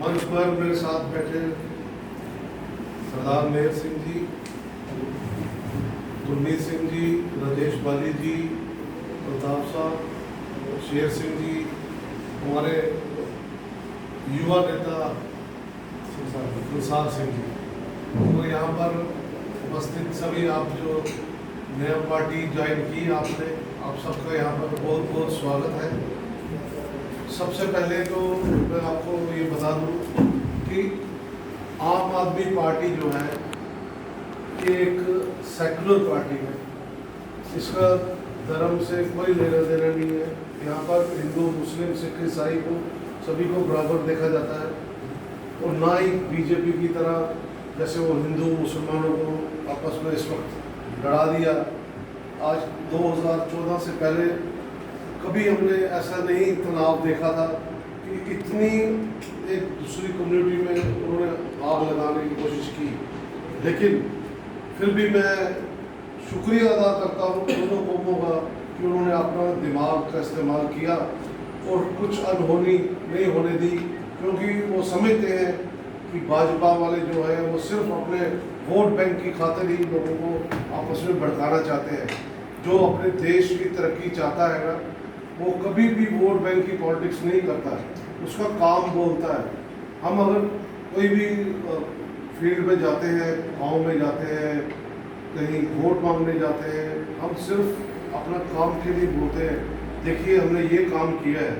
मंच पर मेरे साथ बैठे सरदार मेहर सिंह जी, गुरमीत सिंह जी, राजेश बाली जी, प्रताप साहब, शेर सिंह जी, हमारे युवा नेता गुलसार सिंह जी, तो यहाँ पर उपस्थित सभी आप जो नया पार्टी ज्वाइन की आपने, आप सबका यहाँ पर बहुत बहुत स्वागत है। सबसे पहले तो मैं आपको ये बता दूं कि आम आदमी पार्टी जो है ये एक सेकुलर पार्टी है, इसका धर्म से कोई लेना देना नहीं है। यहाँ पर हिंदू, मुस्लिम, सिख, ईसाई को सभी को बराबर देखा जाता है और ना ही बीजेपी की तरह जैसे वो हिंदू मुसलमानों को आपस में इस वक्त लड़ा दिया। आज 2014 से पहले कभी हमने ऐसा नहीं तनाव देखा था कि इतनी एक दूसरी कम्युनिटी में उन्होंने आग लगाने की कोशिश की। लेकिन फिर भी मैं शुक्रिया अदा करता हूँ दोनों कौमों का कि उन्होंने अपना दिमाग का इस्तेमाल किया और कुछ अनहोनी नहीं होने दी, क्योंकि वो समझते हैं कि भाजपा वाले जो है वो सिर्फ अपने वोट बैंक की खातिर ही लोगों को आपस में भड़काना चाहते हैं। जो अपने देश की तरक्की चाहता है ना, वो कभी भी वोट बैंक की पॉलिटिक्स नहीं करता है, उसका काम बोलता है। हम अगर कोई भी फील्ड में जाते हैं, गांव में जाते हैं, कहीं वोट मांगने जाते हैं, हम सिर्फ अपना काम के लिए बोलते हैं, देखिए हमने ये काम किया है,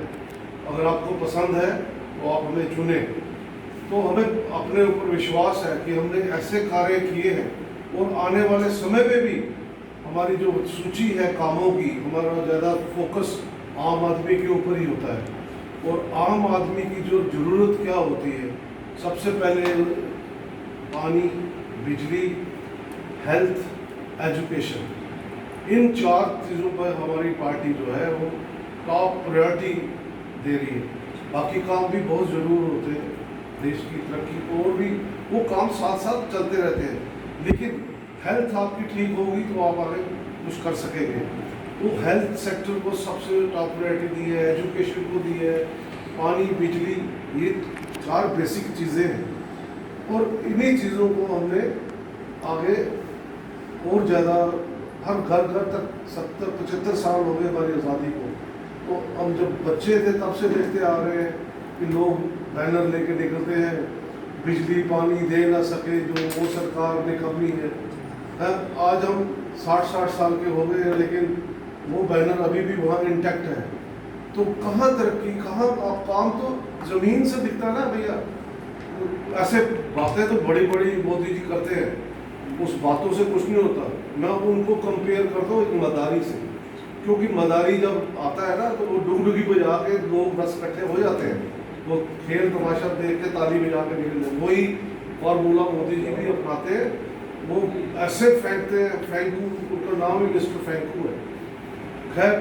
अगर आपको पसंद है तो आप हमें चुने। तो हमें अपने ऊपर विश्वास है कि हमने ऐसे कार्य किए हैं और आने वाले समय में भी हमारी जो सूची है कामों की, हमारा ज़्यादा फोकस आम आदमी के ऊपर ही होता है। और आम आदमी की जो ज़रूरत क्या होती है, सबसे पहले पानी, बिजली, हेल्थ, एजुकेशन, इन 4 चीज़ों पर हमारी पार्टी जो है वो टॉप प्रायोरिटी दे रही है। बाकी काम भी बहुत ज़रूर होते हैं देश की तरक्की को, और भी वो काम साथ साथ चलते रहते हैं। लेकिन हेल्थ आपकी ठीक होगी तो आप आगे कुछ कर सकेंगे। वो हेल्थ सेक्टर को सबसे टॉप प्रायोरिटी दी है, एजुकेशन को दी है, पानी, बिजली, ये 4 बेसिक चीज़ें हैं। और इन्हीं चीज़ों को हमने आगे और ज़्यादा, हर घर घर तक 70-75 साल हो गए हमारी आज़ादी को, तो हम जब बच्चे थे तब से देखते आ रहे हैं कि लोग बैनर लेके निकलते हैं, बिजली पानी दे ना सके जो वो सरकार ने कमी है। आज हम 60-60 साल के हो गए हैं, लेकिन वो बैनर अभी भी वहाँ इंटैक्ट है। तो कहाँ तरक्की, कहाँ आप काम तो ज़मीन से दिखता है ना भैया। ऐसे बातें तो बड़ी बड़ी मोदी जी करते हैं, उस बातों से कुछ नहीं होता। मैं उनको कंपेयर करता हूँ एक मदारी से, क्योंकि मदारी जब आता है ना तो वो डुगडुगी बजा के लोग 10 इकट्ठे हो जाते हैं, वो खेल तमाशा देख के ताली बजा के निकल जाए। वही फार्मूला मोदी जी भी अपनाते हैं, वो ऐसे फेंकते हैं, फेंकू, उनका नाम ही मिस्टर फेंकू है। खैर,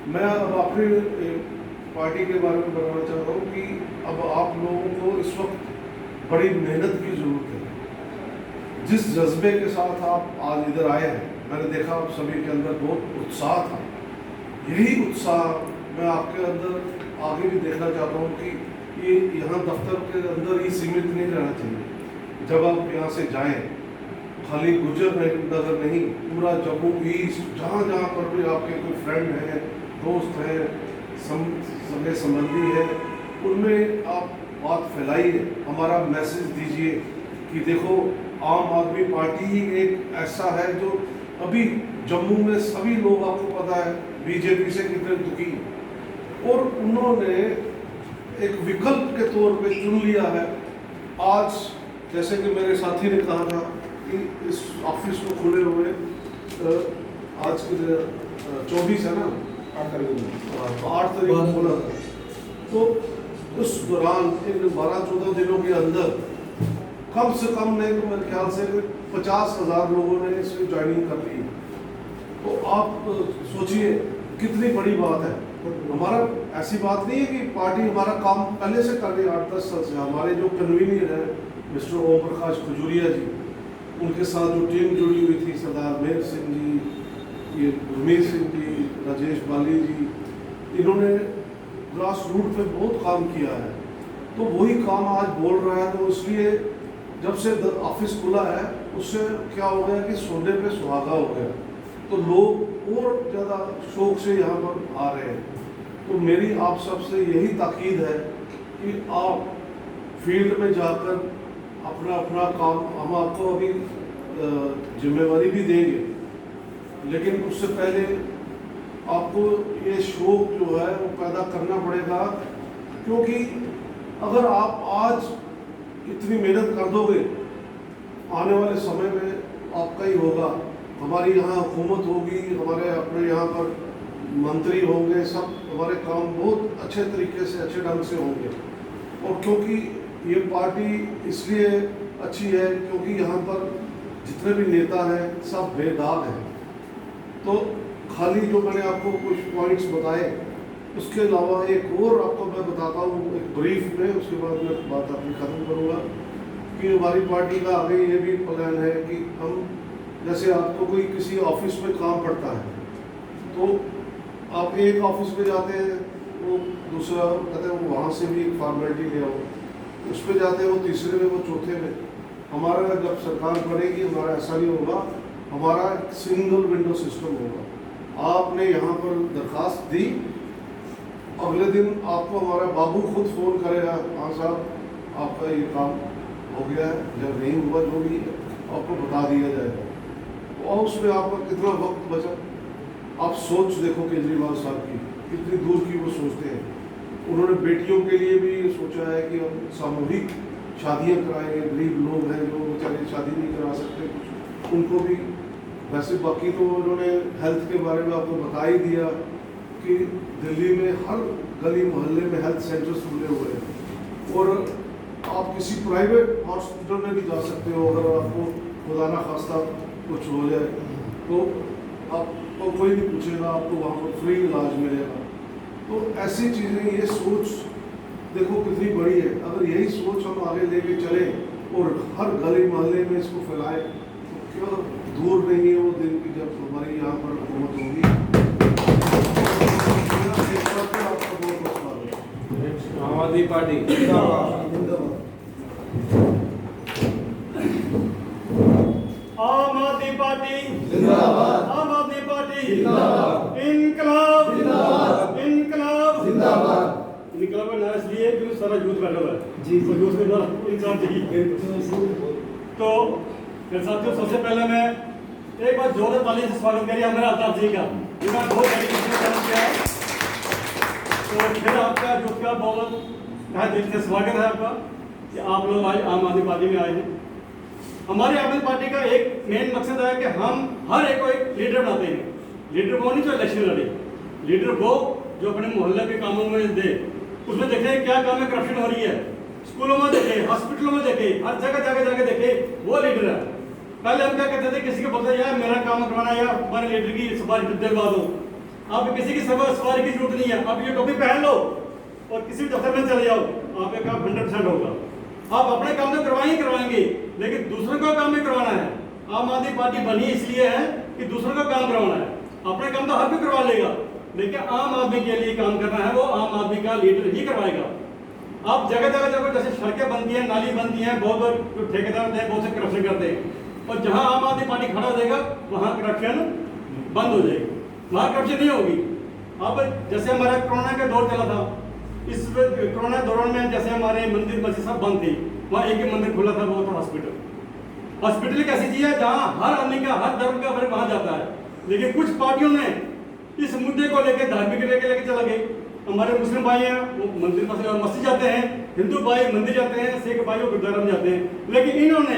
मैं अब अपनी पार्टी के बारे में बताना चाहता हूँ कि अब आप लोगों को इस वक्त बड़ी मेहनत की ज़रूरत है। जिस जज्बे के साथ आप आज इधर आए हैं, मैंने देखा आप सभी के अंदर बहुत उत्साह था। यही उत्साह मैं आपके अंदर आगे भी देखना चाहता हूँ कि ये यहाँ दफ्तर के अंदर ही सीमित नहीं रहना चाहिए। जब आप यहाँ से जाएं, खाली गुजर नगर नहीं, पूरा जम्मू ईस्ट, जहाँ जहाँ पर भी आपके कोई फ्रेंड हैं, दोस्त हैं, सगे संबंधी हैं, उनमें आप बात फैलाइए, हमारा मैसेज दीजिए कि देखो आम आदमी पार्टी ही एक ऐसा है जो अभी जम्मू में सभी लोग, आपको पता है, बीजेपी से कितने दुखी, और उन्होंने एक विकल्प के तौर पे चुन लिया है। आज जैसे कि मेरे साथी ने कहा था कि इस ऑफिस को खुले हुए आज के 24 है ना, 8 तारीख को खुला था। तो उस दौरान इन 12-14 दिनों के अंदर कम से कम नहीं तो मेरे ख्याल से 50,000 लोगों ने इसमें ज्वाइनिंग कर ली। तो आप सोचिए कितनी बड़ी बात है। हमारा ऐसी बात नहीं है कि पार्टी हमारा काम पहले से कर रही है 8-10 साल से। हमारे जो कन्वीनर है मिस्टर ओम प्रकाश खजूरिया जी, उनके साथ जो टीम जुड़ी हुई थी, सरदार मेहर सिंह जी, ये गुरमीत सिंह जी, राजेश बाली जी, इन्होंने ग्रास रूट पे बहुत काम किया है। तो वही काम आज बोल रहा है। तो इसलिए जब से ऑफिस खुला है उससे क्या हो गया कि सोने पे सुहागा हो गया, तो लोग और ज़्यादा शौक से यहाँ पर आ रहे हैं। तो मेरी आप सबसे यही ताकीद है कि आप फील्ड में जाकर अपना अपना काम, हम आपको अभी जिम्मेवारी भी देंगे, लेकिन उससे पहले आपको ये शौक जो है वो पैदा करना पड़ेगा। क्योंकि अगर आप आज इतनी मेहनत कर दोगे, आने वाले समय में आपका ही होगा। हमारी यहाँ हुकूमत होगी, हमारे अपने यहाँ पर मंत्री होंगे, सब हमारे काम बहुत अच्छे तरीके से, अच्छे ढंग से होंगे। और क्योंकि ये पार्टी इसलिए अच्छी है क्योंकि यहाँ पर जितने भी नेता हैं सब बेदाग हैं। तो खाली जो मैंने आपको कुछ पॉइंट्स बताए, उसके अलावा एक और आपको मैं बताता हूँ एक ब्रीफ में, उसके बाद मैं बात अपनी ख़त्म करूँगा कि हमारी पार्टी का आगे ये भी प्लान है कि हम, जैसे आपको कोई किसी ऑफिस में काम पड़ता है तो आप एक ऑफिस में जाते हैं, वो दूसरा कहते हैं वो वहाँ से भी एक फॉर्मेलिटी ले आओ, उस पर जाते हैं वो तीसरे में, वो चौथे में। हमारा जब सरकार बनेगी हमारा ऐसा नहीं होगा, हमारा सिंगल विंडो सिस्टम होगा। आपने यहाँ पर दरखास्त दी, अगले दिन आपको हमारा बाबू खुद फ़ोन करेगा, हाँ साहब आपका ये काम हो गया है, जब नहीं हुआ जो भी आपको बता दिया जाएगा। और उसमें आपका कितना वक्त बचा, आप सोच देखो केजरीवाल साहब की कितनी दूर की वो सोचते हैं। उन्होंने बेटियों के लिए भी सोचा है कि हम सामूहिक शादियाँ कराएंगे, गरीब लोग हैं जो बेचारे शादी नहीं करा सकते, उनको भी। वैसे बाकी तो उन्होंने हेल्थ के बारे में आपको बता ही दिया कि दिल्ली में हर गली मोहल्ले में हेल्थ सेंटर्स खुले हुए हैं, और आप किसी प्राइवेट हॉस्पिटल में भी जा सकते हो। अगर आपको खुदा ना खास्ता कुछ हो जाए तो आपको कोई नहीं पूछेगा, आपको वहाँ पर फ्री इलाज मिलेगा। तो ऐसी चीज़ें, ये सोच देखो कितनी बड़ी है। अगर यही सोच हम आगे लेके चले और हर गली मोहल्ले में इसको फैलाएं तो क्या दूर नहीं है वो दिन की जब हमारी यहाँ पर हुकूमत होगी। आम आदमी पार्टी आम आदमी पार्टी जिंदाबाद, आम आदमी पार्टी जिंदाबाद, इनकलाब जिंदाबाद, इनकलाब जिंदाबाद। इनकलाब का नारा इसलिए क्योंकि सारा यूथ बैठा हुआ है जी, तो यूथ में नारा इंसान चाहिए। तो मेरे साथियों, सबसे पहले मैं एक बार जोरदार ताली से स्वागत करिए हमारे अल्ताफ जी का, जिन्होंने बहुत डेडिकेशन से काम किया है। तो फिर आपका यूथ का बहुत तहे दिल से स्वागत है आपका कि आप लोग आज आम आदमी पार्टी में आए हैं। हमारी आम आदमी पार्टी का एक मेन मकसद है कि हम हर एक को एक लीडर बनाते हैं। लीडर वो नहीं जो इलेक्शन लड़े, लीडर वो जो अपने मोहल्ले के कामों में दे, उसमें देखें क्या काम में करप्शन हो रही है, स्कूलों में देखे, हॉस्पिटलों में देखे, हर जगह जाके देखे, वो लीडर है। पहले हम क्या कहते थे, किसी को बोलते यार मेरा काम करवाना या हमारे लीडर की सफारी दिलवा दो। अब किसी की सफारी की जरूरत नहीं है, अब ये टोपी पहन लो और किसी भी दफ्तर में चले जाओ, आपका काम 100% होगा। आप अपने काम तो करवाएंगे, लेकिन दूसरों का काम भी करवाना है। आम आदमी पार्टी बनी इसलिए है कि दूसरों का काम करवाना है, अपने काम तो हर कोई करवा लेगा, लेकिन आम आदमी के लिए काम करना है वो आम आदमी का लीडर ही करवाएगा। आप जगह जैसे सड़कें बनती हैं, नाली बनती हैं, बहुत ठेकेदार होते हैं, बहुत से करप्शन करते हैं, और जहां आम आदमी पार्टी खड़ा हो जाएगा वहां करप्शन बंद हो जाएगी, वहां करप्शन नहीं होगी। अब जैसे हमारा कोरोना का दौर चला था, इस कोरोना दौरान में जैसे हमारे मंदिर मस्जिद सब बंद थे, वहाँ एक ही मंदिर खुला था, वो था हॉस्पिटल। हॉस्पिटल एक ऐसी चीज है जहाँ हर आदमी का, हर धर्म का वर्ग वहाँ जाता है, लेकिन कुछ पार्टियों ने इस मुद्दे को लेकर धार्मिक लेके चला गए। हमारे मुस्लिम भाई हैं वो मंदिर मस्जिद जाते हैं, हिंदू भाई मंदिर जाते हैं, सिख भाई वो गुरुद्वारा में जाते हैं, लेकिन इन्होंने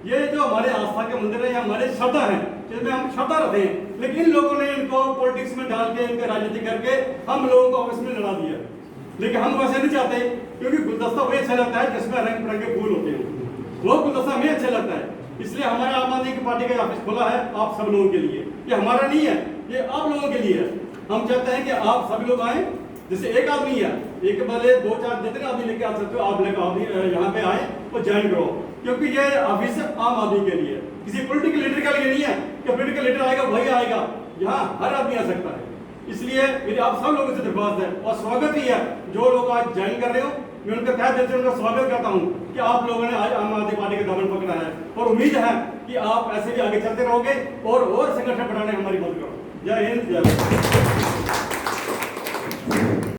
ये जो हमारे आस्था के मंदिर है, हमारे श्रद्धा है जिसमें हम श्रद्धा रखते हैं, लेकिन इन लोगों ने इनको पॉलिटिक्स में डाल के, इनके राजनीति करके हम लोगों को आपस में लड़ा दिया। लेकिन हम वैसे नहीं चाहते, क्योंकि गुलदस्ता वही अच्छा लगता है जिसमें रंग बिरंगे फूल होते हैं, वो गुलदस्ता हमें अच्छा लगता है। इसलिए हमारा आम आदमी पार्टी का ऑफिस खुला है आप सब लोगों के लिए। ये हमारा नहीं है, ये आप लोगों के लिए है। हम चाहते हैं कि आप सभी लोग आए, जैसे एक आदमी है, एक वाले 2-4 जितने आदमी लेके आ सकते हो आप लेकर यहाँ पे आए और ज्वाइन करो, क्योंकि ये ऑफिस आम आदमी के लिए, किसी पॉलिटिकल लीडर के लिए नहीं है कि पॉलिटिकल लीडर आएगा वही आएगा, यहाँ हर आदमी आ सकता है। इसलिए मेरी आप सब लोगों से दरख्वास्त है और स्वागत ही है, जो लोग आज ज्वाइन कर रहे हो मैं उनका तहे दिल से उनका स्वागत करता हूँ कि आप लोगों ने आज आम आदमी पार्टी का दामन पकड़ा है और उम्मीद है कि आप ऐसे भी आगे चलते रहोगे और संगठन बनाने में हमारी मदद करो। जय हिंद, जय भारत।